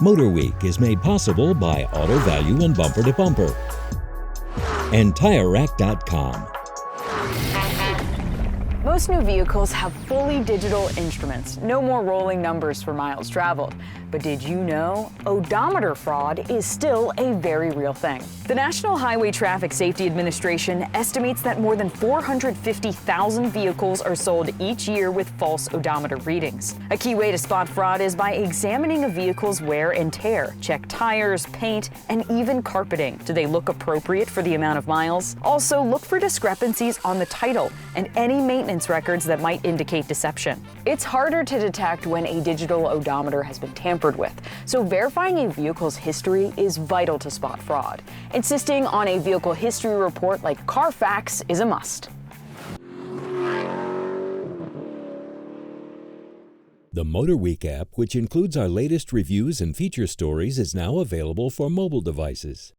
MotorWeek is made possible by Auto Value and Bumper to Bumper and TireRack.com. Most new vehicles have fully digital instruments, no more rolling numbers for miles traveled. But did you know odometer fraud is still a very real thing? The National Highway Traffic Safety Administration estimates that more than 450,000 vehicles are sold each year with false odometer readings. A key way to spot fraud is by examining a vehicle's wear and tear. Check tires, paint, and even carpeting. Do they look appropriate for the amount of miles? Also, look for discrepancies on the title and any maintenance records that might indicate deception. It's harder to detect when a digital odometer has been tampered with, so verifying a vehicle's history is vital to spot fraud. Insisting on a vehicle history report like Carfax is a must. The MotorWeek app, which includes our latest reviews and feature stories, is now available for mobile devices.